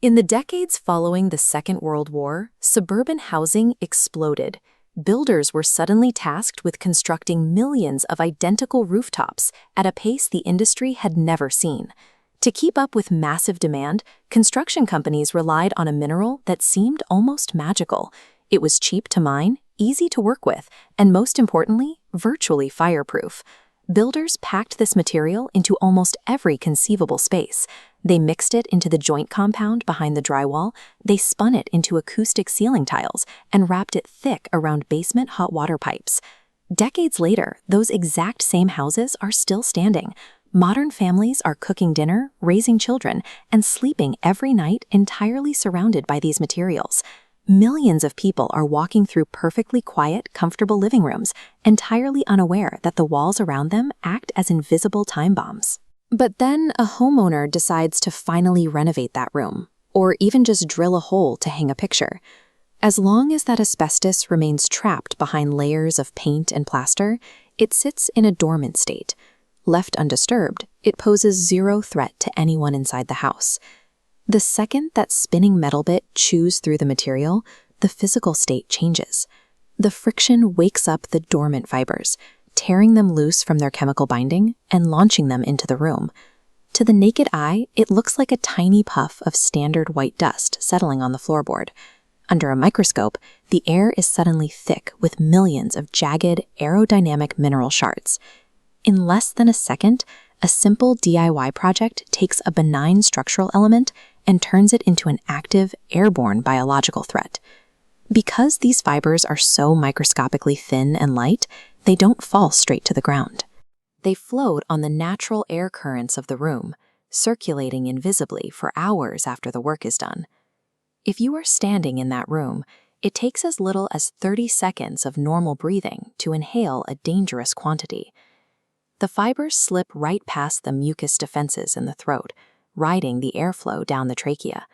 In the decades following the Second World War, suburban housing exploded. Builders were suddenly tasked with constructing millions of identical rooftops at a pace the industry had never seen. To keep up with massive demand, construction companies relied on a mineral that seemed almost magical. It was cheap to mine, easy to work with, and most importantly, virtually fireproof. Builders packed this material into almost every conceivable space. They mixed it into the joint compound behind the drywall, they spun it into acoustic ceiling tiles, and wrapped it thick around basement hot water pipes. Decades later, those exact same houses are still standing. Modern families are cooking dinner, raising children, and sleeping every night entirely surrounded by these materials. Millions of people are walking through perfectly quiet, comfortable living rooms, entirely unaware that the walls around them act as invisible time bombs. But then a homeowner decides to finally renovate that room, or even just drill a hole to hang a picture. As long as that asbestos remains trapped behind layers of paint and plaster, it sits in a dormant state. Left undisturbed, it poses zero threat to anyone inside the house. The second that spinning metal bit chews through the material, the physical state changes. The friction wakes up the dormant fibers, tearing them loose from their chemical binding and launching them into the room. To the naked eye, it looks like a tiny puff of standard white dust settling on the floorboard. Under a microscope, the air is suddenly thick with millions of jagged, aerodynamic mineral shards. In less than a second, a simple DIY project takes a benign structural element and turns it into an active, airborne biological threat. Because these fibers are so microscopically thin and light, they don't fall straight to the ground. They float on the natural air currents of the room, circulating invisibly for hours after the work is done. If you are standing in that room, it takes as little as 30 seconds of normal breathing to inhale a dangerous quantity. The fibers slip right past the mucus defenses in the throat, riding the airflow down the trachea.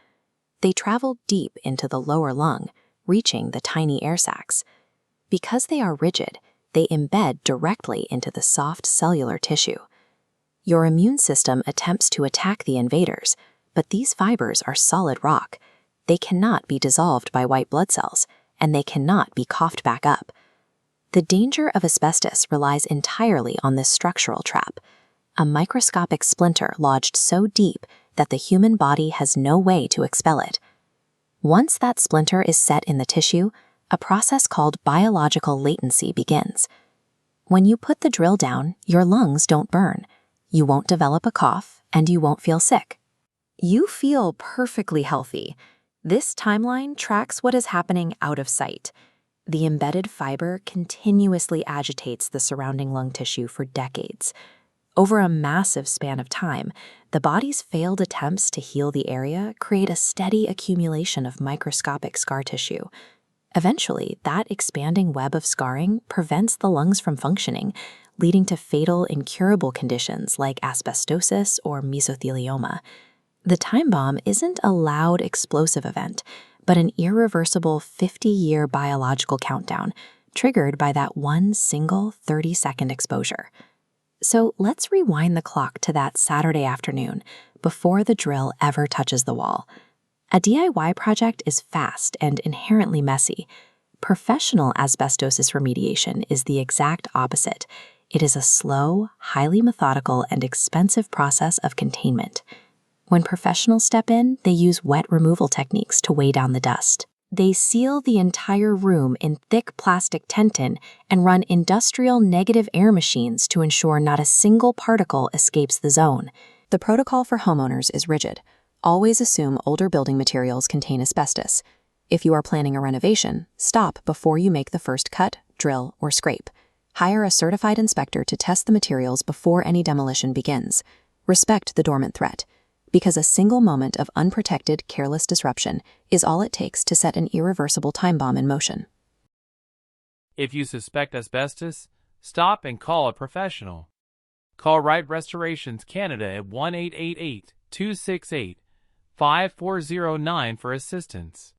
They travel deep into the lower lung, reaching the tiny air sacs. Because they are rigid, they embed directly into the soft cellular tissue. Your immune system attempts to attack the invaders, but these fibers are solid rock. They cannot be dissolved by white blood cells, and they cannot be coughed back up. The danger of asbestos relies entirely on this structural trap, a microscopic splinter lodged so deep that the human body has no way to expel it. Once that splinter is set in the tissue, a process called biological latency begins. When you put the drill down, your lungs don't burn. You won't develop a cough, and you won't feel sick. You feel perfectly healthy. This timeline tracks what is happening out of sight. The embedded fiber continuously agitates the surrounding lung tissue for decades. Over a massive span of time, the body's failed attempts to heal the area create a steady accumulation of microscopic scar tissue. Eventually, that expanding web of scarring prevents the lungs from functioning, leading to fatal, incurable conditions like asbestosis or mesothelioma. The time bomb isn't a loud, explosive event, but an irreversible 50-year biological countdown triggered by that one single 30-second exposure. So let's rewind the clock to that Saturday afternoon before the drill ever touches the wall. A DIY project is fast and inherently messy. Professional asbestosis remediation is the exact opposite. It is a slow, highly methodical, and expensive process of containment. When professionals step in, they use wet removal techniques to weigh down the dust. They seal the entire room in thick plastic tenton and run industrial negative air machines to ensure not a single particle escapes the zone. The protocol for homeowners is rigid. Always assume older building materials contain asbestos. If you are planning a renovation, stop before you make the first cut, drill, or scrape. Hire a certified inspector to test the materials before any demolition begins. Respect the dormant threat, because a single moment of unprotected, careless disruption is all it takes to set an irreversible time bomb in motion. If you suspect asbestos, stop and call a professional. Call Right Restorations Canada at 1-888-268-5409 for assistance.